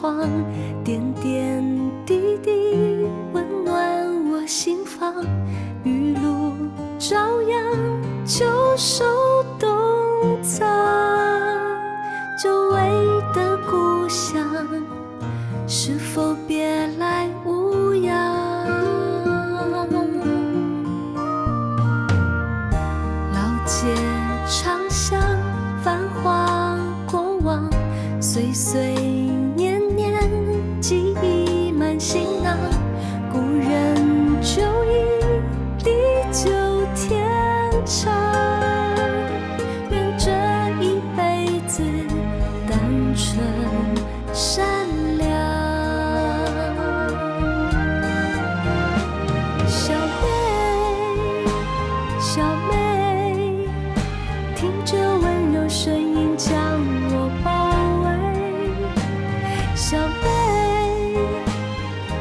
晃，点点滴滴温暖我心房。雨露朝阳，旧手冬藏，久违的故乡，是否别来无恙？老街长巷，繁华过往，岁岁年年，记忆满行囊。故人就已地久天长，愿这一辈子单纯善良。小妹，小妹，听着温柔声音将我包围。小妹，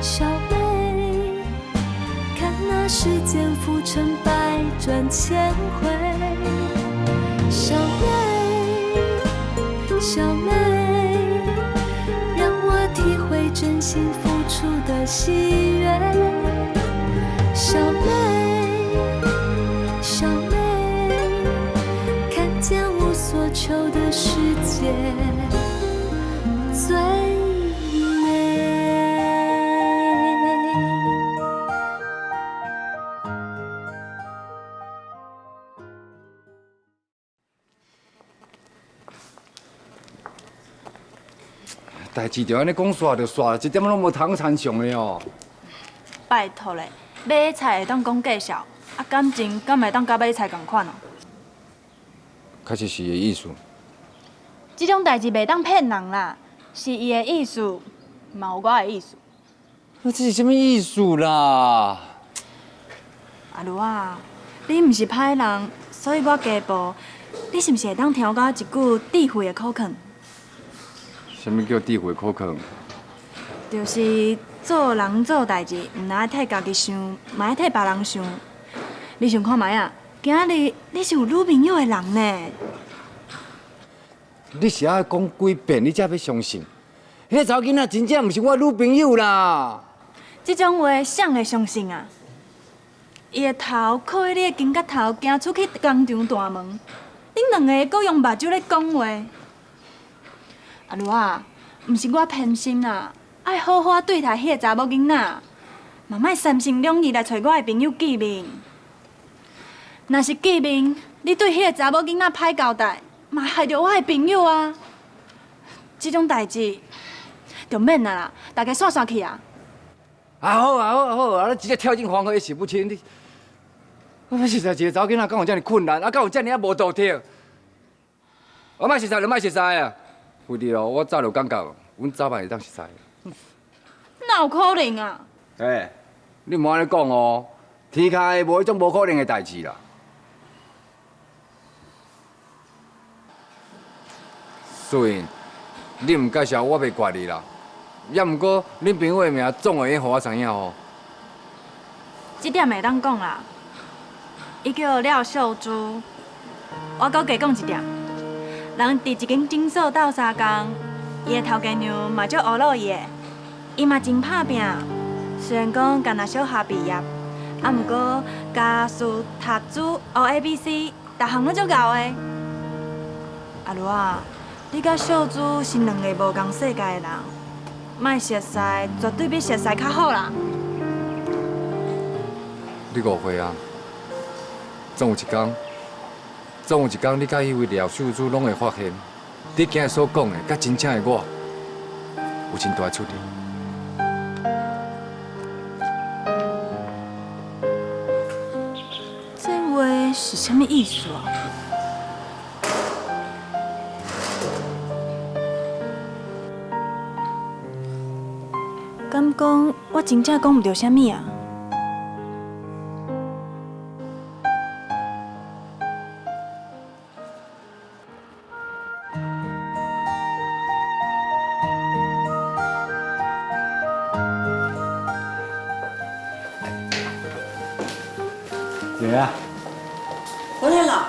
小妹，看那世间浮沉百转千回。小妹，小妹，让我体会真心付出的喜悦。小妹，小妹，看见无所求的世界最美。代志就安尼讲煞就煞，一点拢无通参详的哦。拜托咧，买菜会当讲介绍，啊感情敢会当甲买菜同款哦？确实是伊的意思。这种代志袂当骗人啦，是伊的意思，嘛有我的意思。那这是什么意思啦？阿如啊，你毋是歹人，所以我家暴，你是毋是会当听我一句智慧的口劝？什么叫智慧可靠？就是做人做代志，毋通爱替家己想，嘛爱替别人想。你想看卖啊？今仔日你是有女朋友的人呢？你是爱讲几遍，你才要相信？迄个查某囡仔真正毋是我女朋友啦！这种话谁会相信啊？伊的头靠喺你的金角头，行出去工厂大门，恁两个搁用目睭咧讲话。阿如啊，毋是我偏心啦，爱好好对待迄个查某囡仔，嘛莫三心两意来找我的朋友见面。若是见面，你对迄个查某囡仔歹交代，嘛害着我的朋友啊！这种代志，就免啦，大家散去啊！啊好啊好啊好啊！你直接跳进黄河一洗不清，你我要实在一个查某囡仔，敢有遮尔困难，啊，敢有遮尔无道德？我莫熟识就莫熟识啊！为你哦，我早就感觉，阮早晚会当熟识。哪有可能啊？你莫安尼讲哦，天下无迄种无可能的代志啦。素英，你唔介绍我袂怪你啦。也毋过恁朋友的名总会用互我知影哦。这点会当讲啦。伊叫廖秀珠，我搁加讲一点，人伫一间诊所斗相共，伊的头家娘嘛足婀娜伊的，伊嘛真拍拼。虽然讲干那小学毕业，啊毋过家书、读书、学 ABC， 逐项拢足够的。阿如啊，你甲秀珠是两个无共世界的人，莫熟识，绝对比熟识较好啦。你误会啊！总有一天，你甲迄位廖秀珠拢会发现，你今日所讲的，甲真正的我有真大出入。这话是什么意思啊？敢讲我真正讲唔着啥物啊？姐啊，回来了。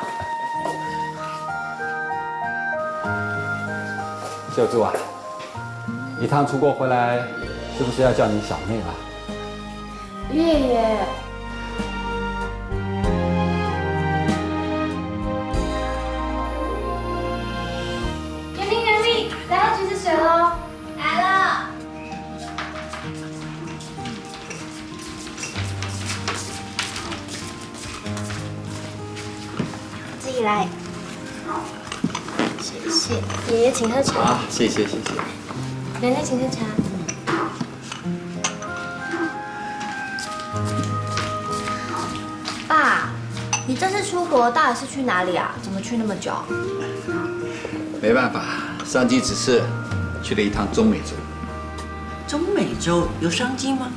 秀珠啊，一趟出国回来，是不是要叫你小妹了？爷爷，圆明园丽，来到橘子水喽！来了。自己来。谢谢，爷爷请喝茶。啊，谢谢谢谢。奶奶请喝茶。爸，你这次出国到底是去哪里啊？怎么去那么久？没办法，上级指示去了一趟中美洲，中美洲有商机吗？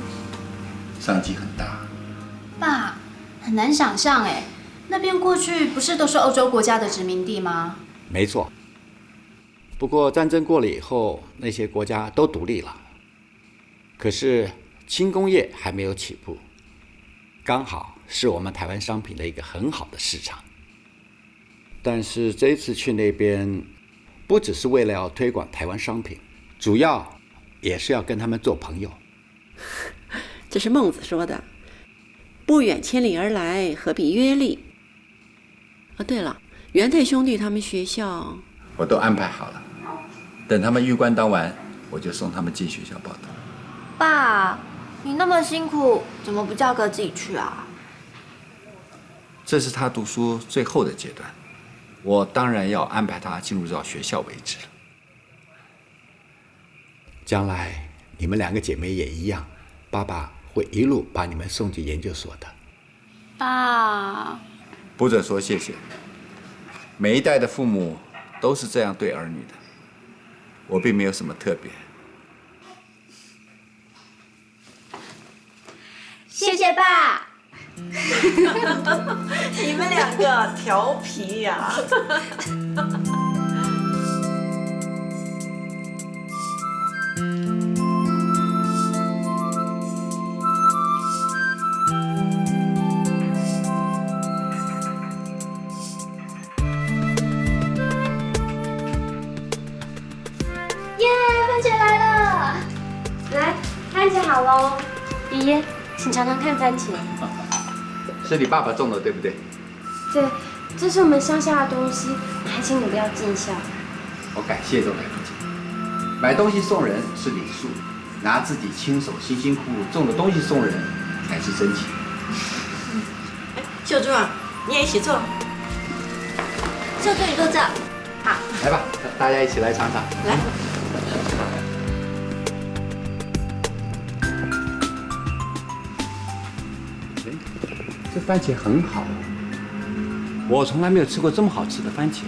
商机很大。爸，很难想象哎，那边过去不是都是欧洲国家的殖民地吗？没错。不过战争过了以后，那些国家都独立了。可是轻工业还没有起步，刚好是我们台湾商品的一个很好的市场。但是这一次去那边，不只是为了要推广台湾商品，主要也是要跟他们做朋友。这是孟子说的，不远千里而来，何必约力？对了，元泰兄弟他们学校我都安排好了，等他们预官当完，我就送他们进学校报到。爸，你那么辛苦，怎么不叫哥自己去啊？这是他读书最后的阶段，我当然要安排他进入到学校为止了。将来你们两个姐妹也一样，爸爸会一路把你们送进研究所的。爸，不准说谢谢。每一代的父母都是这样对儿女的，我并没有什么特别。谢谢爸。你们两个调皮呀！耶，番茄来了！来，番茄好喽。爷爷，请尝尝看番茄。是你爸爸种的，对不对？对，这是我们乡下的东西，还请你不要见笑。我感谢都来不及。买东西送人是礼数，拿自己亲手辛辛苦苦种的东西送人才是真情。秀珠啊，你也一起做。秀珠，你坐这。好。来吧，大家一起来尝尝。来。这番茄很好，我从来没有吃过这么好吃的番茄。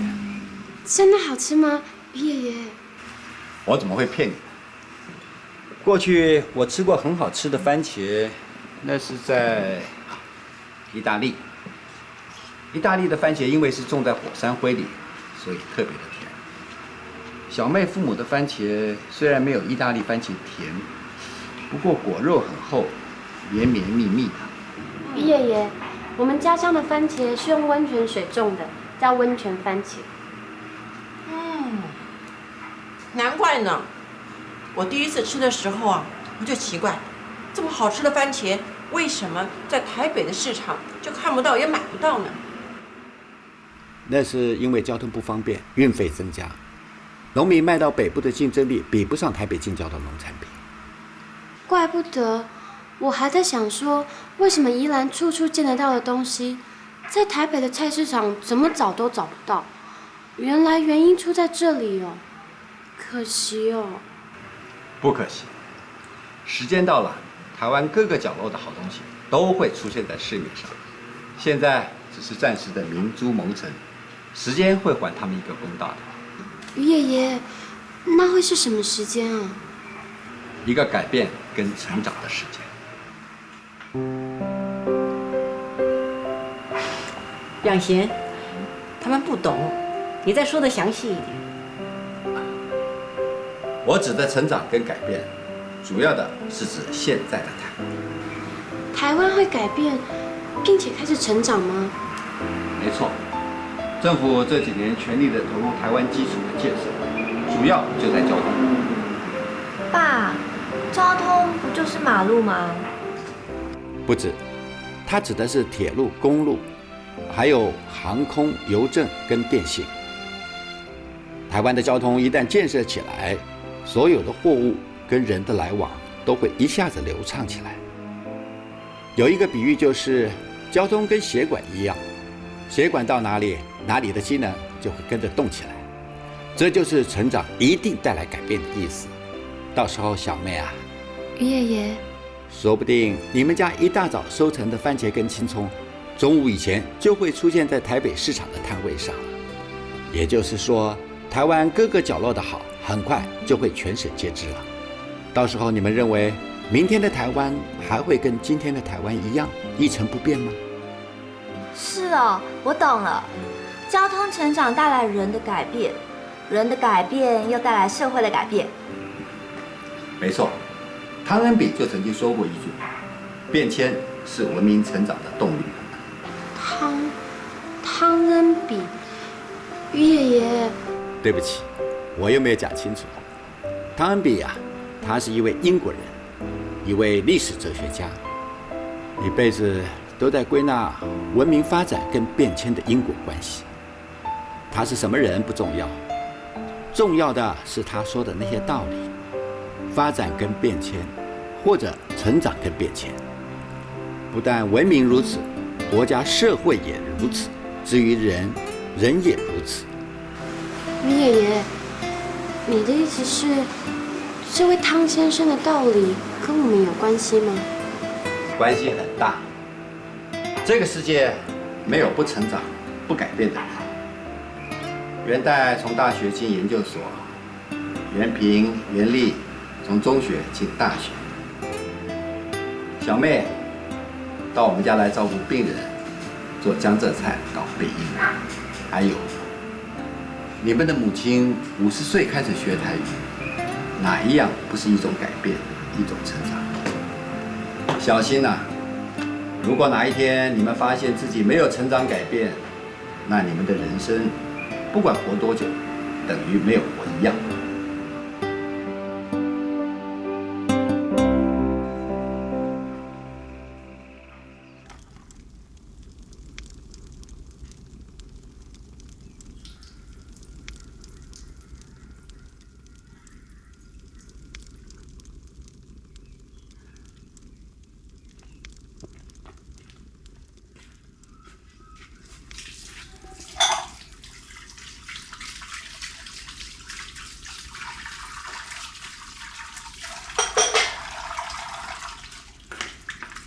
真的好吃吗，爷爷？我怎么会骗你？过去我吃过很好吃的番茄，那是在意大利。意大利的番茄因为是种在火山灰里，所以特别的甜。小妹父母的番茄虽然没有意大利番茄甜，不过果肉很厚，绵绵密密的。爷爷，我们家乡的番茄是用温泉水种的，叫温泉番茄。难怪呢。我第一次吃的时候啊，我就奇怪，这么好吃的番茄，为什么在台北的市场就看不到也买不到呢？那是因为交通不方便，运费增加，农民卖到北部的竞争力比不上台北近郊的农产品。怪不得，我还在想说，为什么宜兰处处见得到的东西，在台北的菜市场怎么找都找不到？原来原因出在这里哦，可惜哦。不可惜，时间到了，台湾各个角落的好东西都会出现在市面上。现在只是暂时的明珠蒙尘，时间会还他们一个公道的。于爷爷，那会是什么时间啊？一个改变跟成长的时间。养贤，他们不懂，你再说的详细一点。我指的成长跟改变，主要的是指现在的台湾。台湾会改变，并且开始成长吗？没错，政府这几年全力的投入台湾基础的建设，主要就在交通。爸，交通不就是马路吗？不止，它指的是铁路、公路，还有航空、邮政跟电信。台湾的交通一旦建设起来，所有的货物跟人的来往都会一下子流畅起来。有一个比喻就是，交通跟血管一样，血管到哪里，哪里的机能就会跟着动起来。这就是成长一定带来改变的意思。到时候小妹啊，于爷爷，说不定你们家一大早收成的番茄跟青葱，中午以前就会出现在台北市场的摊位上了。也就是说，台湾各个角落的好，很快就会全省皆知了。到时候你们认为，明天的台湾还会跟今天的台湾一样一成不变吗？是哦，我懂了。交通成长带来人的改变，人的改变又带来社会的改变。没错，汤恩比就曾经说过一句：“变迁是文明成长的动力。”汤恩比，于爷爷，对不起，我又没有讲清楚。汤恩比啊，他是一位英国人，一位历史哲学家，一辈子都在归纳文明发展跟变迁的因果关系。他是什么人不重要，重要的是他说的那些道理。发展跟变迁，或者成长跟变迁，不但文明如此，国家社会也如此。至于人，人也如此。于爷爷，你的意思是，这位汤先生的道理跟我们有关系吗？关系很大。这个世界没有不成长、不改变的人。元代从大学进研究所，元平、元历从中学进大学。小妹到我们家来照顾病人，做江浙菜搞备医。还有，你们的母亲50岁开始学台语，哪一样不是一种改变，一种成长？小心啊！如果哪一天你们发现自己没有成长改变，那你们的人生不管活多久，等于没有活一样。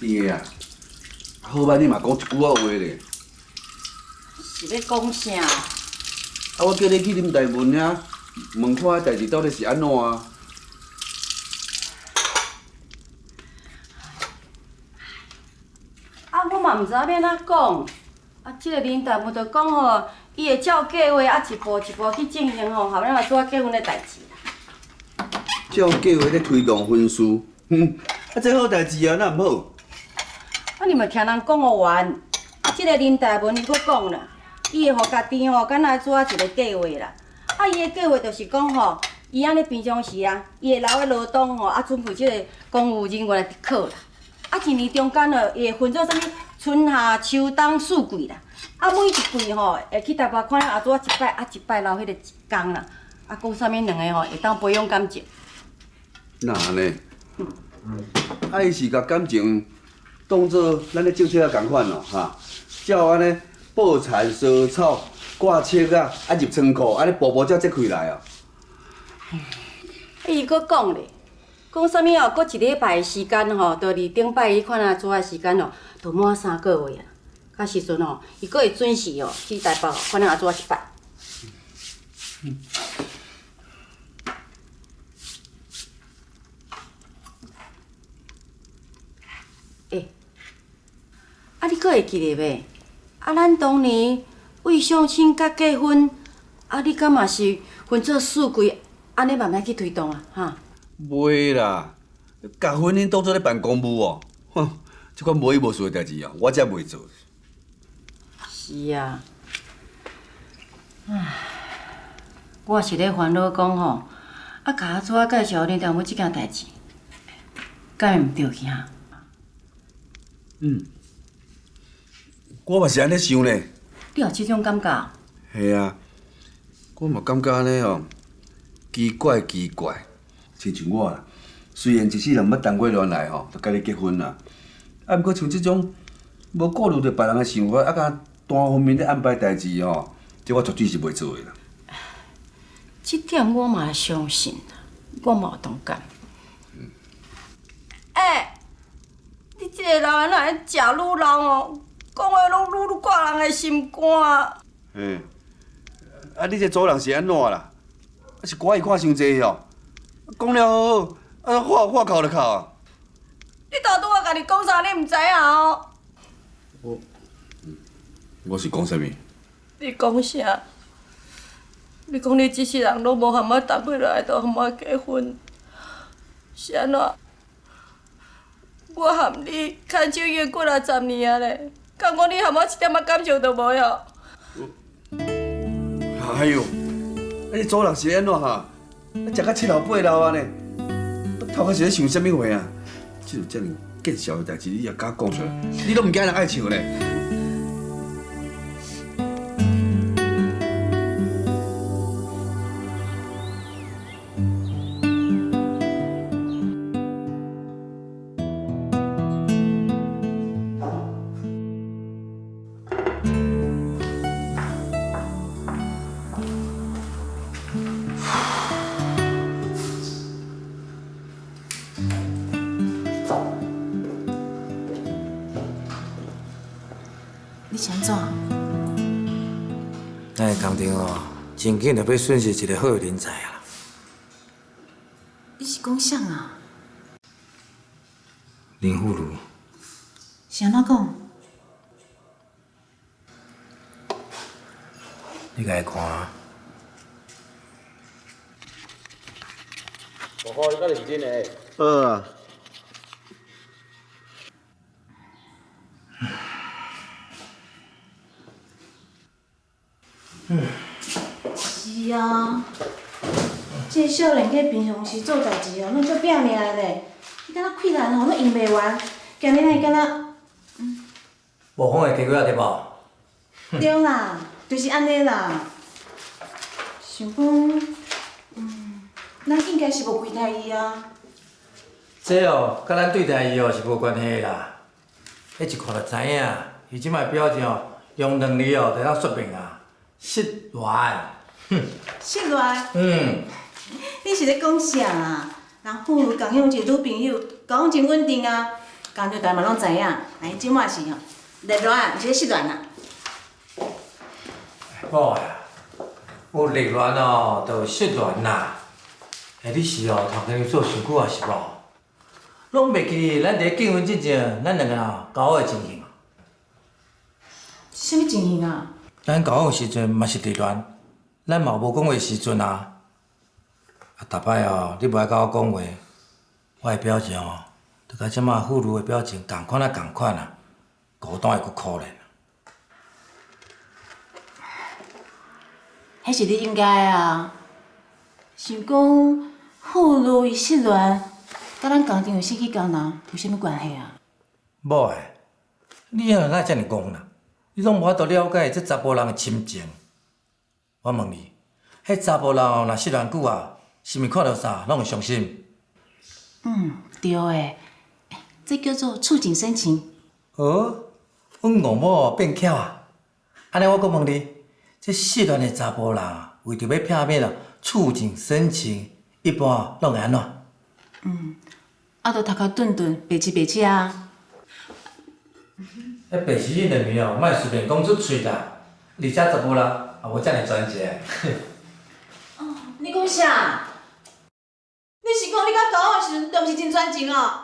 爹啊，好歹你嘛讲一句仔话咧。是要讲啥？我叫你去恁大门遐问看代志到底是安怎啊？我嘛毋知影要安怎讲。即个林大文就讲吼，伊会照计划一步一步去进行吼，后尾来做结婚的代志。照计划咧推动婚事，这好代志啊，哪毋好？你嘛听人讲互完，即个林大文伊佫讲啦，伊会互家己吼，敢若做一个计划啦。伊的计划就是讲吼，伊安尼平常时啊，伊会留咧劳动吼，准备即个公务人员来考啦。一年中间哦，伊会分做啥物春夏秋冬四季啦。每一季吼，会去台北看阿祖一摆，一摆留迄个一工啦。讲啥物两个吼，会当培养感情。那安尼，伊是甲感情当做咱咧种菜啊共款咯，哈，照安尼报田、烧草、挂切啊，入仓库，安尼步步才开来哦。伊佫讲咧，讲啥物哦？佫一礼拜的时间吼，就离顶摆伊看啊做的时间哦，就满3个月啊。到时阵吼，伊佫会准时哦去台北看阿做一摆。你佫会记得袂？咱当年为相亲甲结婚，你敢嘛是分做4季，安尼慢慢去推动啊，哈？袂啦，甲婚姻当做咧办公务哦，哼，即款无依无顺的代志哦，我才袂做。是啊，我是咧烦恼讲吼，甲阿祖介绍恁丈母即件代志，敢会毋对去哈？我嘛是安尼想呢。你有这种感觉？系啊，我嘛感觉安尼哦，奇怪。亲像我啦，虽然一世人要谈过恋爱吼，就甲你结婚啦，啊，毋过像这种无顾虑到别人的想法，啊，甲单方面咧安排代志吼，这我绝对是袂做的啦。这点我嘛相信，我嘛有同感。你这个人安怎食愈老哦，讲话拢愈挂人的心肝。嘿，啊，你这做人是安怎啦？啊，是怪伊看伤济哦。讲了好好，啊，话口就口啊。你头拄我甲你讲啥，你毋知影哦？我是讲啥物？你讲啥？你讲你这世人拢无和我谈过恋爱，就和我结婚，是安怎？我和你牵手约过了10年啊咧，敢讲你和我一点仔感情都无哟？哎呦，啊，你做人是安怎哈？啊，食到七老八老安尼，头壳是咧想啥物话啊？这种遮尔见笑的代志，你也敢讲出来？你都毋惊人爱笑咧？你是安怎？咱的工程哦，真紧就要损失一个好的人才啊！你是讲啥啊？林富如，是安怎讲？你家看。我好，你较认真诶。好啊。是啊，这少年家平常时做代志哦，拢足拼命的咧。伊敢若气力吼，拢用袂完，今日会敢若……无风的结果啊，对无？对啦，就是安尼啦。想讲，咱应该是无亏待伊啊。这哦，甲咱对待伊哦是无关系的啦。迄一看就知影，伊即摆表情哦，用2字哦就当说明啊，失恋。失恋？嗯。你是咧讲啥啊？人妇孺共享一个女朋友，交往真稳定啊。工作台嘛拢知影，但伊即摆是吼热恋，毋是咧失恋啦。某呀，有热恋哦，就有失恋啦。你是哦，头家己做伤久啊是无？拢袂记哩，咱伫咧结婚之前，咱两个哦交往的情形。什么情形啊？咱交往的时阵嘛是热恋，咱嘛有无讲话的时阵啊。逐摆哦，你无爱甲我讲话，我的表情哦，就甲即马妇孺的表情共款啊，孤单又搁可怜。迄是你应该啊。想讲妇孺伊失恋，甲咱工厂失去工人有啥物关系啊？某的，你哪会遮尔戆啦？你拢无法度了解这查甫人的心情。我问你，迄查甫人哦，若失恋久啊，是毋是看到啥拢会伤心？对诶，这叫做触景生情。阮五某变巧啊！安尼我阁问你，这失恋的查甫人啊，为着要片面啊，触景生情，一般拢会安怎？啊，着头壳顿顿，白痴啊。迄白痴迄两字哦，莫随便讲出嘴啦，而且查甫人也无遮尔专情。你讲啥？你是讲你甲交往的时阵都毋是真专情哦？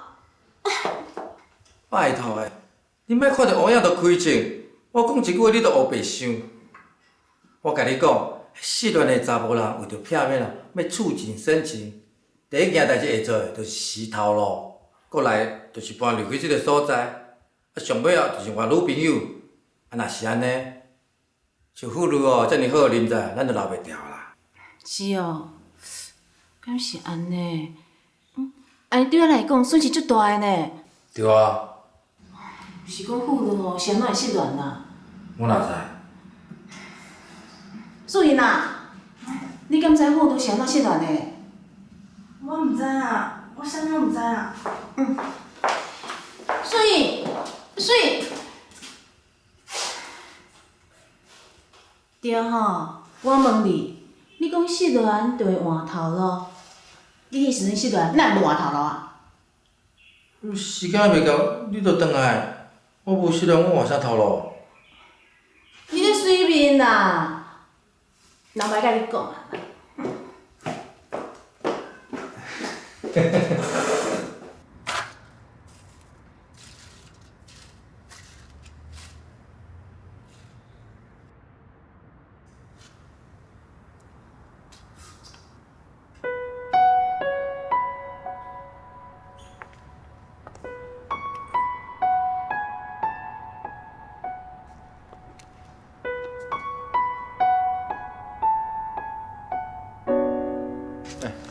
拜托诶，你莫看着乌影就开枪，我讲一句话你就黑白想。我甲你讲，失恋的查甫人为着片面啊，要触景生情，第一件代志会做的就是洗头路，过来就是搬离开即个所在，上尾啊就是换女朋友。若是安尼，像妇孺哦，遮尔好的人才，咱就留袂住啦。是哦，敢是安尼？安尼对咱来讲损失足大的呢。对啊，是讲富路吼，谁会失恋啦？我哪知？素英啊，你敢知富路谁失恋的？我唔知啊，我啥物唔知啊。素英，素英，对吼，我问你，你讲失恋就会换头路，你迄时阵失恋，哪会无换头路啊？时间还袂到，你就转来。我无失恋，我换啥头路？你咧随便啦，人袂甲你讲啊。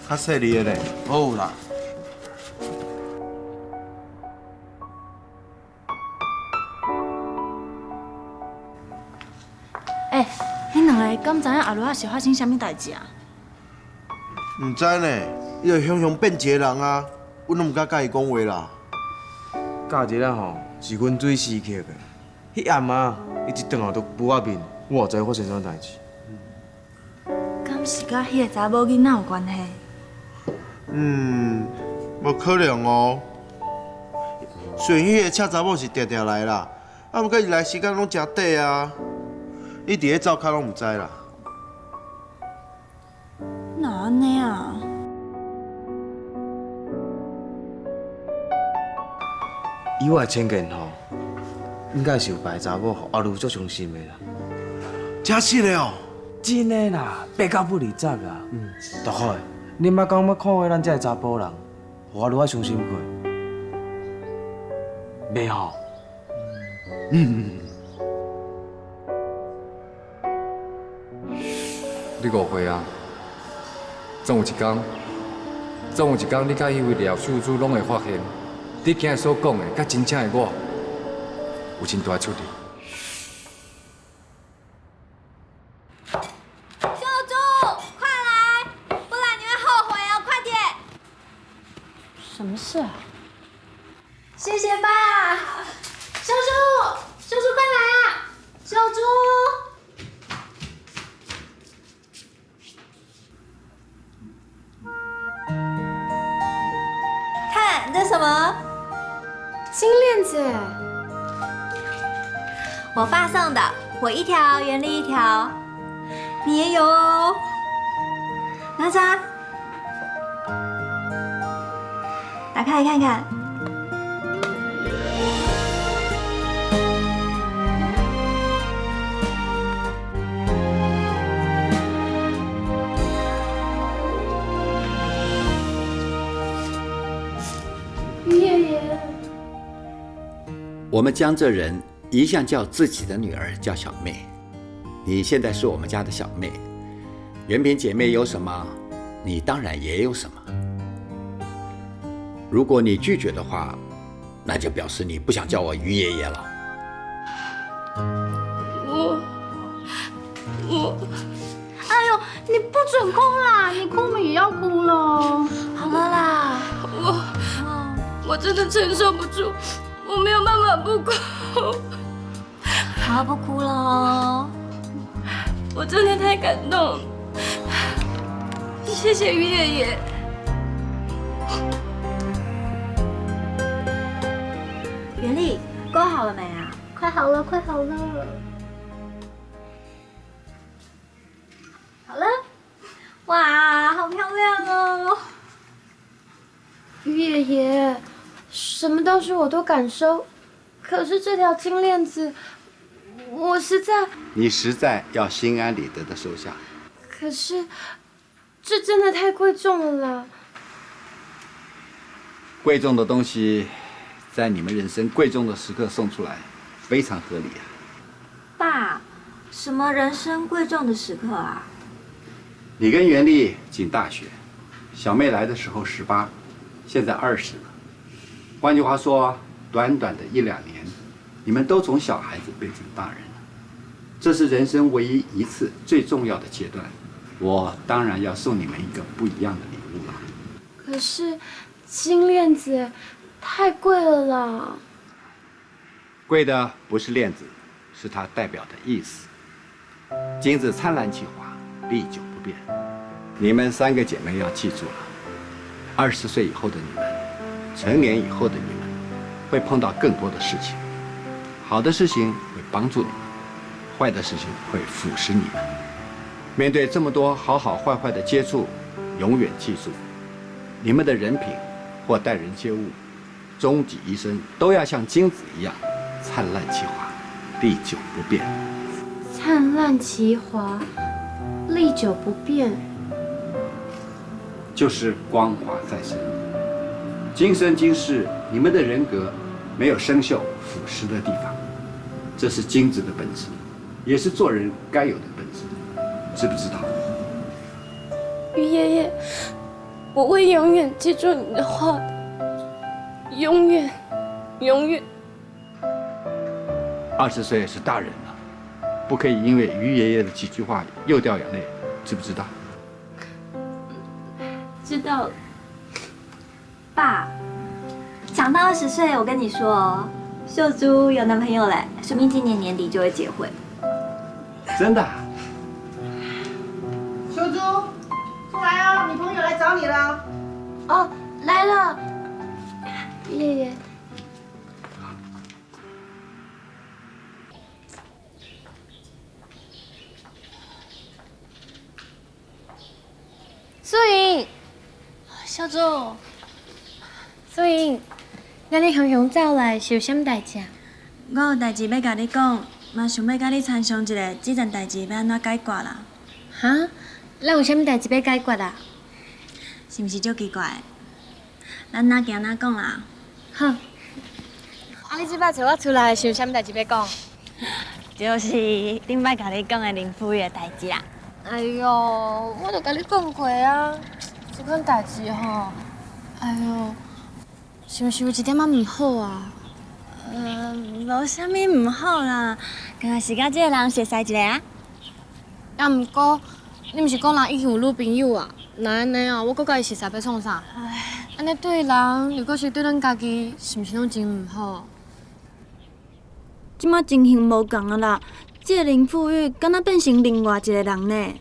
较细腻的咧，好啦。恁两个敢知影后尾是发生啥物代志啊？唔知呢，伊就雄雄变一个人啊，阮拢唔敢甲伊讲话啦。假日啊吼，是阮水死去的。迄暗啊，伊一转后就浮我面，我也知发生啥代志。敢是甲迄个查某囡仔有关系？无可能哦。虽然迄个车查某是定定来啦，啊，毋过伊来时间拢真短啊，伊伫咧走卡拢毋知啦。哪安尼啊？以我的浅见吼，应该是有别查某，后路足伤心的啦。真是的哦。真的啦，白到不离十啦。大海，你莫讲要看坏咱这个查甫人，互我愈爱伤心过。袂吼？你误会啊！总有一天，你甲迄位廖秀珠拢会发现，你今日所讲的，甲真正的我，有真大出入。秀珠，快来，不然你会后悔哦！快点！什么事啊？谢谢爸，秀珠，快来啊！秀珠。看这什么？金链子。我爸送的，我一条，袁丽一条，你也有哦。拿着啊，打开来看看。爷爷，我们江浙人一向叫自己的女儿叫小妹，你现在是我们家的小妹，原平姐妹有什么，你当然也有什么。如果你拒绝的话，那就表示你不想叫我于爷爷了。哎呦，你不准哭啦！你哭了也要哭了。好了啦，我真的承受不住，我没有办法不哭。好，不哭了哦。我真的太感动了，谢谢于爷爷。袁丽，勾好了没啊？快好了，快好了。好了。哇，好漂亮哦！于爷爷，什么东西我都敢收，可是这条金链子，我实在……你实在要心安理得的收下。可是，这真的太贵重了啦！贵重的东西，在你们人生贵重的时刻送出来，非常合理啊。爸，什么人生贵重的时刻啊？你跟袁丽进大学，小妹来的时候18，现在20了。换句话说，短短的1、2年，你们都从小孩子变成大人了。这是人生唯一一次最重要的阶段，我当然要送你们一个不一样的礼物了。可是金链子太贵了啦。贵的不是链子，是它代表的意思。金子灿烂其华，历久不变。你们3个姐妹要记住了，20岁以后的你们，成年以后的你们，会碰到更多的事情。好的事情会帮助你们，坏的事情会腐蚀你们。面对这么多好好坏坏的接触，永远记住，你们的人品或待人接物，终极一生都要像金子一样灿烂其华，历久不变。灿烂其华，历久不变，就是光华在身。今生今世，你们的人格没有生锈腐蚀的地方，这是金子的本质，也是做人该有的本质，知不知道？于爷爷，我会永远记住你的话的，永远，永远。 20岁是大人了，不可以因为于爷爷的几句话又掉眼泪，知不知道？知道了。爸，长到20岁，我跟你说哦，秀珠有男朋友嘞，说不定今年年底就会结婚。真的啊？秀珠，出来哦，你朋友来找你了。哦，来了，爷爷。 素莹，秀珠，素莹，咱你雄雄走来是有啥物代志啊？我有代志要甲你讲，嘛想要甲你参详一下，这件代志要安怎解决啦？哈？咱有啥物代志要解决啊？是毋是足奇怪？咱哪行哪讲啦？好。啊，你即摆找我出来是有啥物代志要讲？就是顶摆甲你讲的林富裕的代志啦。 哎呦，我都甲你讲过啊，这款代志吼，哎呦，是毋是有一点仔唔好啊？无啥物唔好啦，刚若是甲这个人熟悉一下啊。啊，毋过你毋是讲人已经有女朋友啊？那安尼啊，我搁甲伊熟悉要创啥？安尼对人，如果是对咱家己，是毋是拢真唔好？即马情形无共啊啦。 这个林富裕敢若变成另外一个人呢，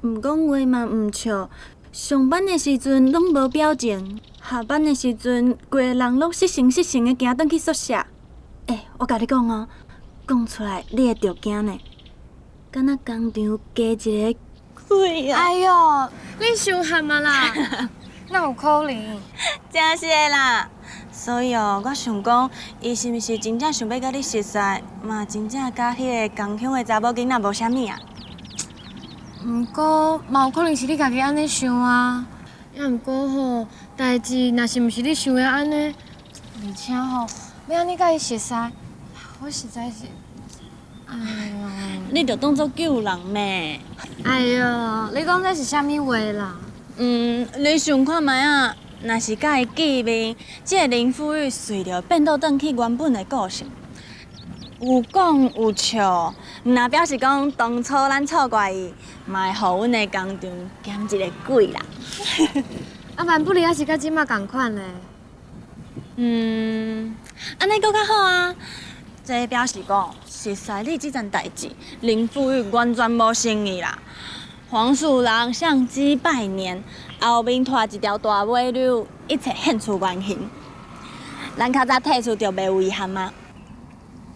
唔讲话嘛唔笑，上班的时阵拢无表情，下班的时阵规个人拢失神的行转去宿舍。我甲你讲哦，讲出来你会着惊呢，敢若工厂加一个鬼啊！哎呦，你伤喊啊啦，哪有可能？真是的啦。 所以哦，我想讲，伊是毋是真正想要甲你熟识，嘛真正甲迄个共乡的查某囡仔无啥物啊？毋过嘛有可能是你家己安尼想啊。也毋过吼，代志若是毋是你想的安尼，而且吼，要安尼甲伊熟识，我实在是，哎呦！你着当作救人咩？哎呦，你讲这是啥物话啦？你想看觅啊？ 若是甲伊见面，这个林富裕随着变倒转去原本的个性，有讲有笑，那表示讲当初咱错怪伊，嘛会互阮的工厂减一个鬼啦。啊，万不离还是甲即马共款嘞。安尼搁较好啊。这表示讲，熟悉你这件代志，林富裕完全无生意啦。黄鼠狼相机拜年。 后面拖一条大尾溜，一切现出原形。咱较早退出就袂有遗憾吗？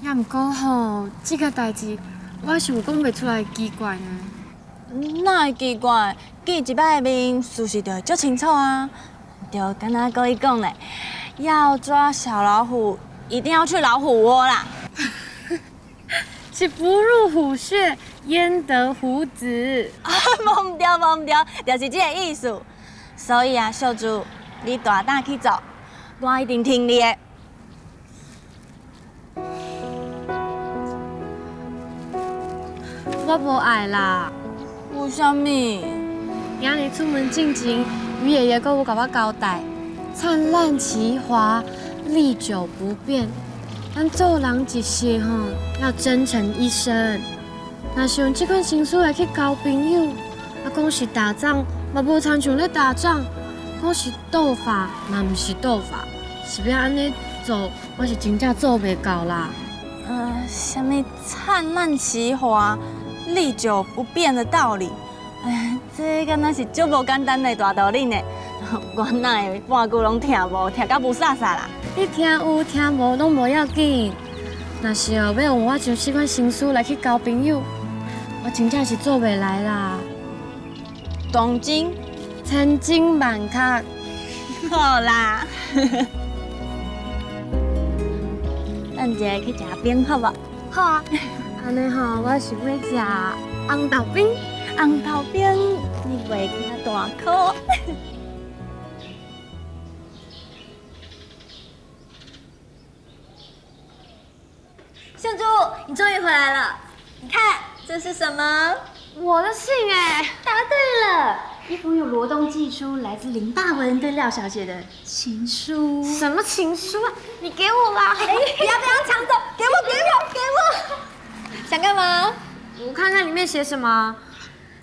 也毋过吼，这个代志我是有讲袂出来奇怪呢。哪会奇怪？见一摆面，事实就会足清楚啊。就敢若跟伊讲嘞，要抓小老虎，一定要去老虎窝啦。是不入虎穴，焉得虎子？忘掉，就是这个意思。所以啊，秀珠，你大胆去做，我一定听你的。我无爱啦。为什么？今日出门进前，于爷爷搁有甲我交代，灿烂其华，历久不变。咱做人一世吼，要真诚一生。若是用这款心思来去交朋友，讲是打仗，嘛无参像咧打仗；讲是斗法，嘛毋是斗法。是要安尼做，我是真正做袂到啦。什么灿烂其华、历久不变的道理？这敢若是足无简单的大道理呢。我哪会半句拢听无，听到无煞煞啦。你听有听无拢无要紧，若是要用我像这款心思来去交朋友，我真正是做袂来啦。当真？千金万确。好啦，咱一个去食冰好无？好啊。安尼吼，我想要食红豆冰。红豆冰，你袂惊大颗？秀珠，你终于回来了！你看这是什么？我的信哎！答对了，一封由罗东寄出来自林大文对廖小姐的情书。什么情书啊？你给我啦！哎，不要抢走！给我！想干嘛？我看看里面写什么。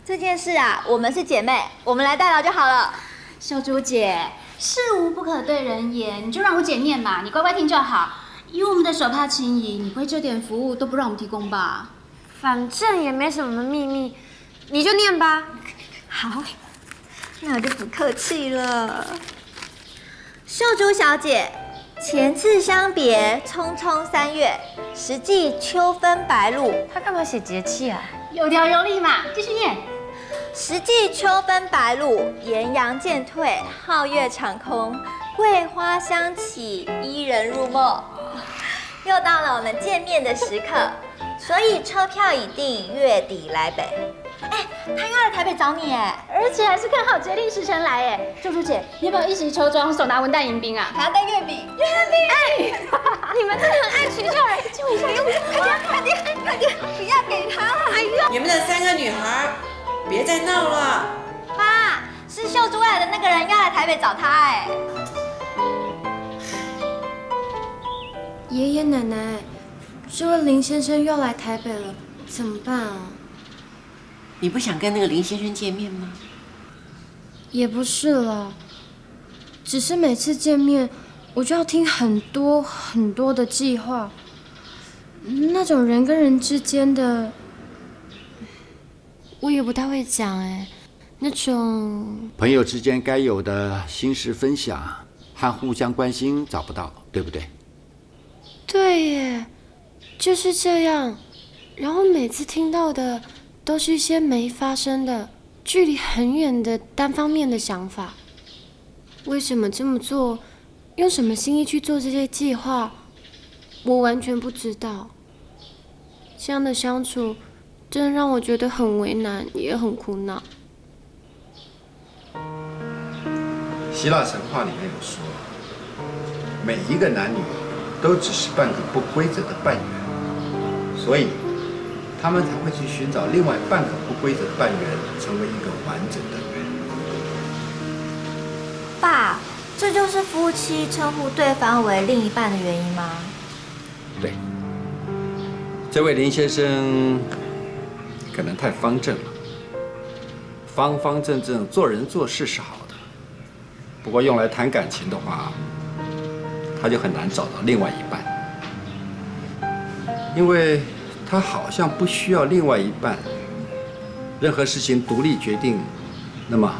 这件事啊，我们是姐妹，我们来代劳就好了。秀珠姐，事无不可对人言，你就让我姐念嘛，你乖乖听就好。以我们的手帕轻移，你会这点服务都不让我们提供吧？反正也没什么秘密，你就念吧。好，那我就不客气了。秀珠小姐，前次相别，匆匆3月，实际秋分白露。他干嘛写节气啊？有条有理嘛，继续念。实际秋分白露，炎阳渐退，皓月长空，桂花香起，伊人入梦。又到了我们见面的时刻，所以车票已订，月底来北。哎，他要来台北找你哎，而且还是看好决定时辰来哎。秀珠姐，你要不要一起抽装，手拿文旦迎宾啊？还要带月饼。哎，你们真的很爱取笑人，就一下用，快点，不要给他！哎呦，你们的3个女孩，别再闹了。妈，是秀珠来的那个人要来台北找她哎。爷爷奶奶，这位林先生又要来台北了，怎么办啊？你不想跟那个林先生见面吗？也不是了，只是每次见面，我就要听很多很多的计划，那种人跟人之间的，我也不太会讲哎，那种朋友之间该有的心事分享和互相关心找不到，对不对？对耶，就是这样。然后每次听到的都是一些没发生的、距离很远的单方面的想法。为什么这么做？用什么心意去做这些计划？我完全不知道。这样的相处，真的让我觉得很为难，也很苦恼。希腊神话里面有说，每一个男女都只是半个不规则的半圆，所以他们才会去寻找另外半个不规则的半圆，成为一个完整的圆。爸，这就是夫妻称呼对方为另一半的原因吗？对，这位林先生可能太方正了，方方正正做人做事是好的，不过用来谈感情的话，他就很难找到另外一半，因为他好像不需要另外一半，任何事情独立决定，那么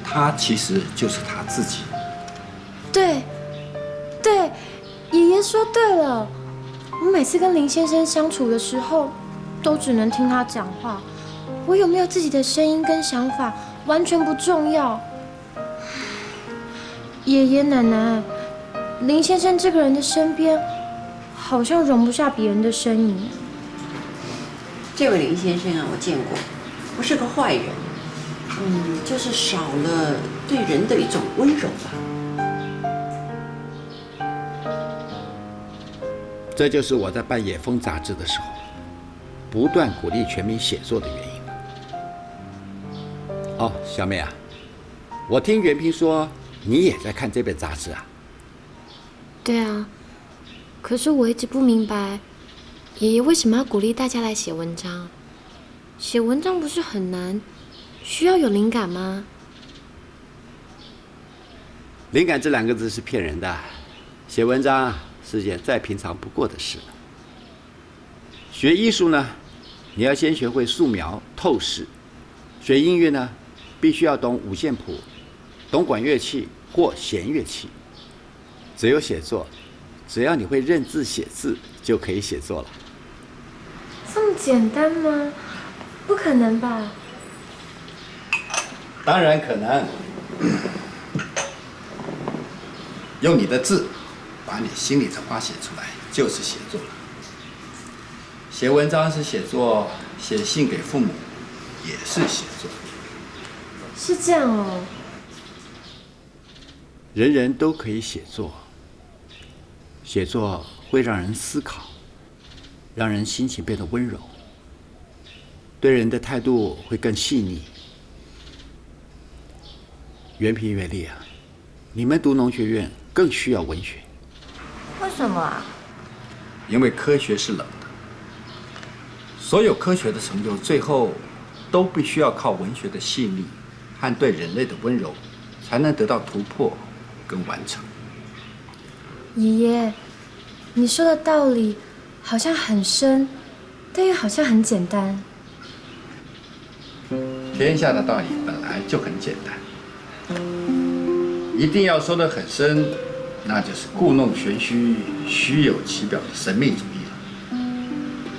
他其实就是他自己。对，爷爷说对了。我每次跟林先生相处的时候，都只能听他讲话。我有没有自己的声音跟想法，完全不重要。爷爷奶奶，林先生这个人的身边，好像容不下别人的身影。这位林先生啊，我见过，不是个坏人，就是少了对人的一种温柔吧。这就是我在办《野风》杂志的时候，不断鼓励全民写作的原因。哦，小妹啊，我听袁平说，你也在看这本杂志啊？对啊，可是我一直不明白，爷爷为什么要鼓励大家来写文章？写文章不是很难，需要有灵感吗？灵感这2个字是骗人的，写文章是件再平常不过的事。学艺术呢，你要先学会素描透视；学音乐呢，必须要懂五线谱，懂管乐器或弦乐器。只有写作，只要你会认字写字，就可以写作了。这么简单吗？不可能吧？当然可能。用你的字，把你心里的话写出来，就是写作了。写文章是写作，写信给父母也是写作。是这样哦。人人都可以写作，写作会让人思考，让人心情变得温柔，对人的态度会更细腻。袁平、袁丽啊，你们读农学院更需要文学。为什么啊？因为科学是冷的，所有科学的成就最后都必须要靠文学的细腻和对人类的温柔，才能得到突破跟完成。爷爷，你说的道理好像很深，但又好像很简单。天下的道理本来就很简单，一定要说得很深，那就是故弄玄虚、虚有其表的神秘主义了。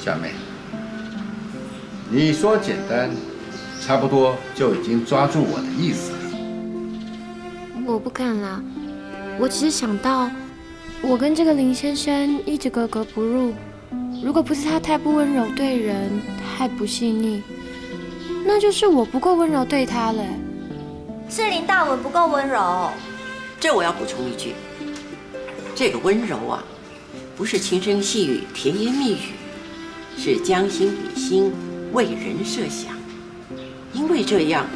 小妹，你说简单，差不多就已经抓住我的意思了。我不敢啦，我只是想到，我跟这个林先生一直格格不入。如果不是他太不温柔对人，太不细腻，那就是我不够温柔对他了。是林大文不够温柔。这我要补充一句，这个温柔啊，不是轻声细语、甜言蜜语，是将心比心、为人设想。因为这样，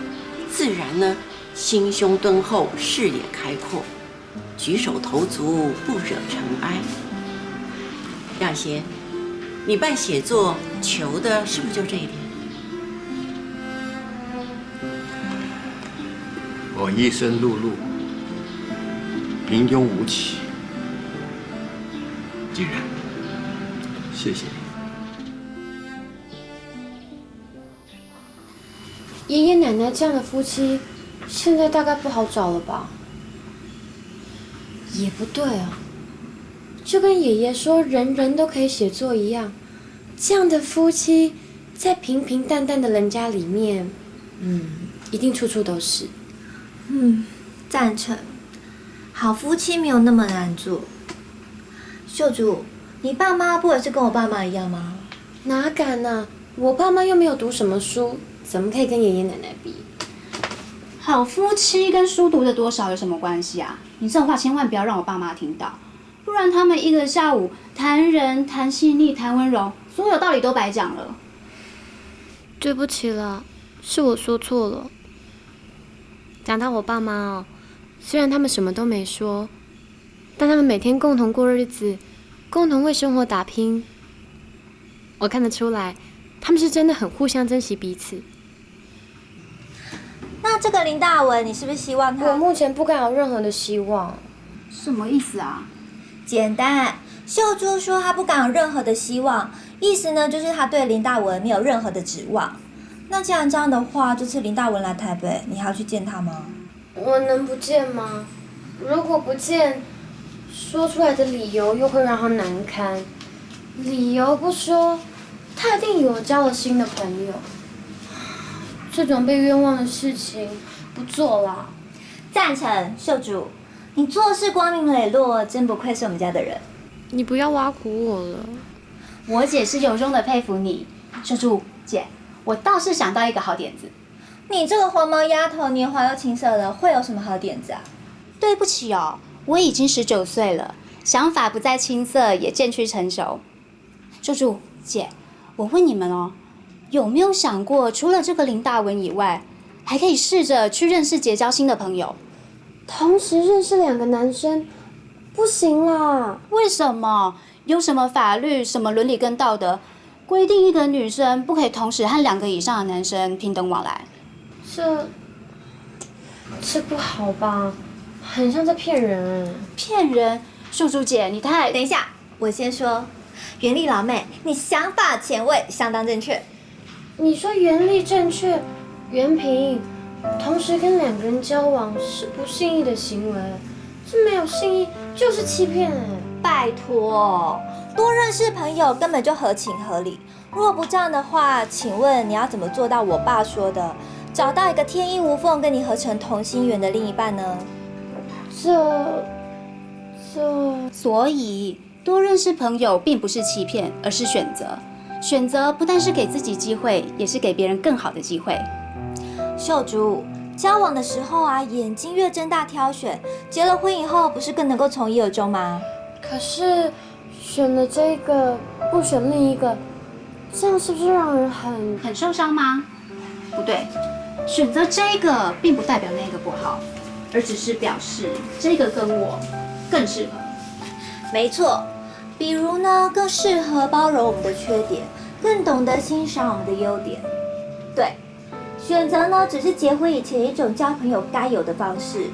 自然呢，心胸敦厚，视野开阔，举手投足不惹尘埃。亚贤，你办写作求的是不是就这一点？我一生碌碌，平庸无奇。既然，谢谢你。爷爷奶奶这样的夫妻，现在大概不好找了吧？也不对啊，就跟爷爷说人人都可以写作一样，这样的夫妻在平平淡淡的人家里面，一定处处都是。赞成。好夫妻没有那么难做。秀珠，你爸妈不也是跟我爸妈一样吗？哪敢啊！我爸妈又没有读什么书，怎么可以跟爷爷奶奶比？好夫妻跟书读的多少有什么关系啊？你这话千万不要让我爸妈听到，不然他们一个下午谈人、谈细腻、谈温柔，所有道理都白讲了。对不起啦，是我说错了。讲到我爸妈哦，虽然他们什么都没说，但他们每天共同过日子，共同为生活打拼。我看得出来，他们是真的很互相珍惜彼此。那这个林大文，你是不是希望他？我目前不敢有任何的希望。什么意思啊？简单，秀珠说她不敢有任何的希望，意思呢就是她对林大文没有任何的指望。那既然这样的话，这次林大文来台北，你还要去见他吗？我能不见吗？如果不见，说出来的理由又会让他难堪。理由不说，他一定有交了新的朋友。这种被冤枉的事情不做啦。赞成，秀珠，你做事光明磊落，真不愧是我们家的人。你不要挖苦我了。我姐是由衷的佩服你，秀珠姐，我倒是想到一个好点子。你这个黄毛丫头，年华又青涩了，会有什么好点子啊？对不起哦，我已经19岁了，想法不再青涩，也渐趋成熟。秀珠姐，我问你们哦，有没有想过，除了这个林大文以外，还可以试着去认识结交新的朋友？同时认识2个男生，不行啦。为什么？有什么法律、什么伦理跟道德规定一个女生不可以同时和2个以上的男生平等往来？这不好吧？很像在骗人。骗人？秀珠姐，你太……等一下，我先说，袁丽老妹，你想法前卫，相当正确。你说原理正确，袁平，同时跟2个人交往是不信义的行为，这没有信义就是欺骗哎。拜托，多认识朋友根本就合情合理。如果不这样的话，请问你要怎么做到我爸说的，找到一个天衣无缝跟你合成同心圆的另一半呢？所以多认识朋友并不是欺骗，而是选择。选择不但是给自己机会，也是给别人更好的机会。秀珠，交往的时候啊，眼睛越睁大挑选，结了婚以后不是更能够从一而终吗？可是选了这个，不选另一个，这样是不是让人很受伤吗？不对，选择这个并不代表那个不好，而只是表示这个跟我更适合。没错，比如呢，更适合包容我们的缺点，更懂得欣赏我们的优点。对，选择呢，只是结婚以前一种交朋友该有的方式，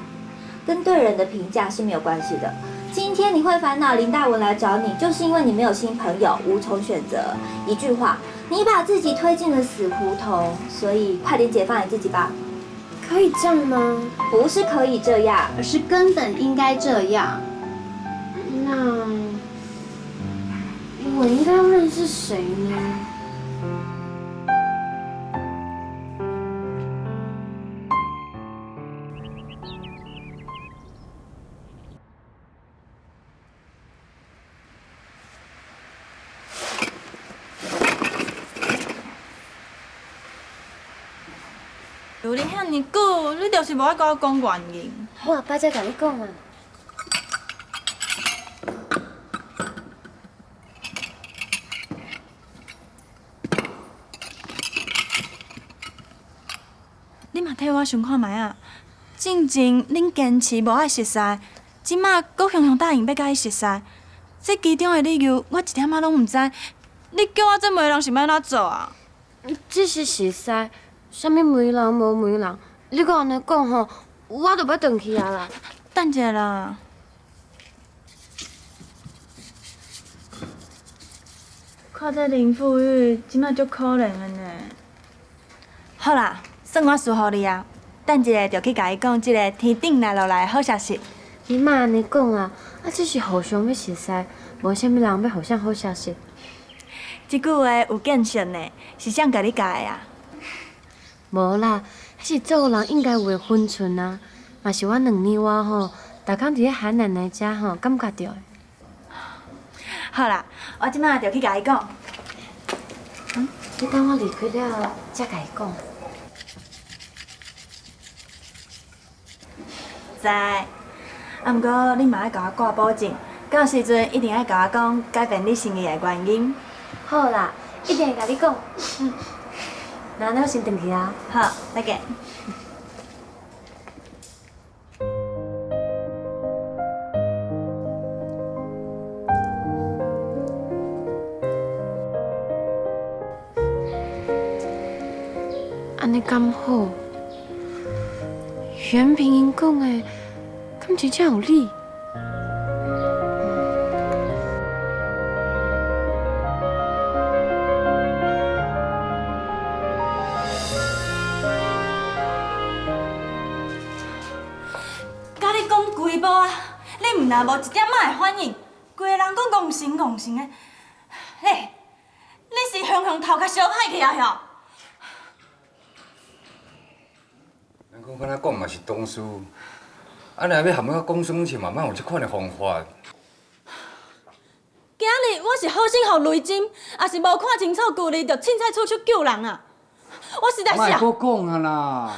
跟对人的评价是没有关系的。今天你会烦恼林大文来找你，就是因为你没有新朋友，无从选择。一句话，你把自己推进了死胡同，所以快点解放你自己吧。可以这样吗？不是可以这样，而是根本应该这样。那我应该要认识谁呢？留你遐尼久，你就是无爱甲我讲原因。我后摆再甲你讲啊。你嘛替我想看卖啊！进前恁坚持无爱熟悉，即马阁雄雄答应要甲伊熟悉，这其中的理由我一点仔拢毋知。你叫我做媒人是要哪做啊？只是熟悉，啥物媒人无媒人，你搁安尼讲吼，我就要转去啊啦。等一下啦。看这林富裕，即马足可怜的呢。好啦，算我输互你啊！等一下就去甲伊讲即个天顶来落来的好消息。你莫安尼讲啊，只是互相要熟悉，无啥物人要互相好消息。即句话有建设呢，是谁甲你教的啊？无啦，迄是做人应该有的分寸啊，嘛是我2年外吼，逐工伫咧海奶奶家吼，感觉到的。好啦，我即马就去甲伊讲。你等我离开了，才甲伊讲。知，啊毋过你嘛爱甲我挂保证，到时阵一定爱甲我讲改变你心意的原因。好啦，一定会甲你讲。那我先回去啊。好，再见。安尼敢好？袁平因讲的，敢真正有理？甲你讲规步啊，你毋但无一点仔的反应，规个人阁戆神戆神的。嘿，你是雄雄头壳烧歹去啊吼！咱讲敢若讲嘛是董事，啊，若要含到讲爽去，嘛莫有即款的方法。今日我是好心互雷金，也是无看清楚旧日就凊彩出手救人啊！我实在是啊！莫搁讲啊啦！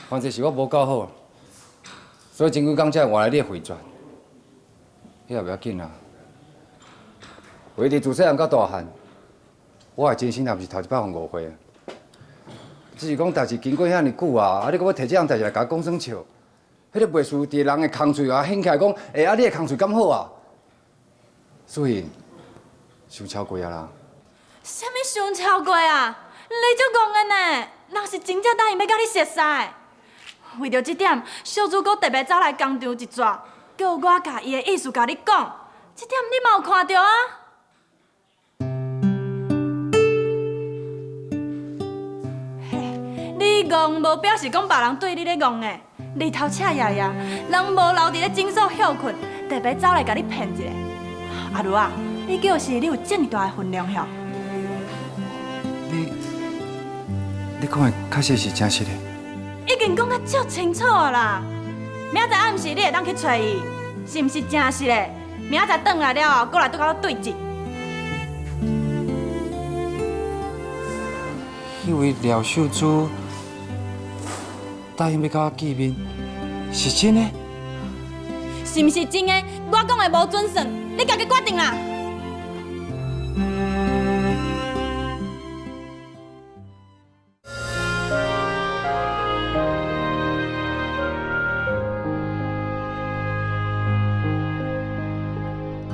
反正是我无够好，所以前几工才会换来你的回转。迄也袂要紧啊。为伫自细汉到大汉，我的真心也毋是头一摆互误会啊。只是讲代志经过遐尼久啊，你搁要摕这样代志来甲我讲耍笑，迄个袂输伫人的空嘴啊，掀起来讲，你的空嘴敢好啊？所以，伤超过啊啦。啥物伤超过啊？你足戆的呢！若是真正答应要甲你熟识，为着这点，小主阁特别走来工厂一转，叫我甲伊的意思甲你讲，这点你嘛有看到啊？你戆无表示讲别人对你咧戆的，日头赤夜夜，人无留伫咧诊所休困，特别走来甲你骗一下。阿如啊，你就是你有这么大的分量吼。你讲的确实是真实的。已经讲甲足清楚啊啦！明仔载暗时你会当去找伊，是毋是真实的？明仔载转来了后，过来拄甲我对质。迄位廖秀珠答应要甲我见面，是真的？是毋是真的？我讲的无准算，你家己决定啦。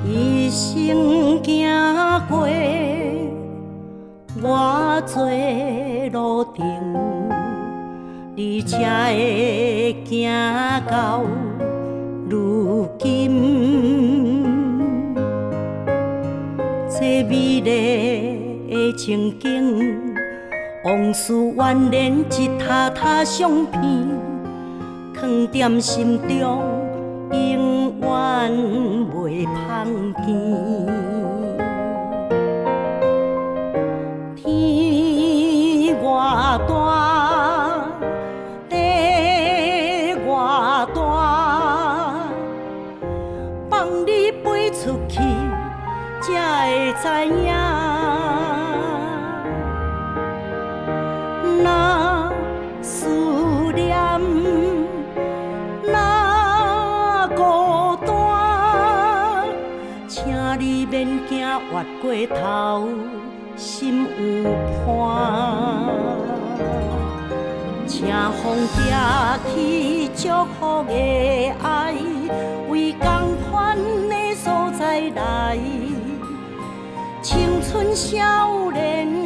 一生行过偌多路程，你才会行到如今。这美丽的情景，往事宛然一沓沓相片，藏在心中。永远袂芳见，天偌大，地偌大，放你飞出去，才会知影。若思念。免惊越过头，心有伴。请风寄去祝福的爱，为同款的所在来，青春少年。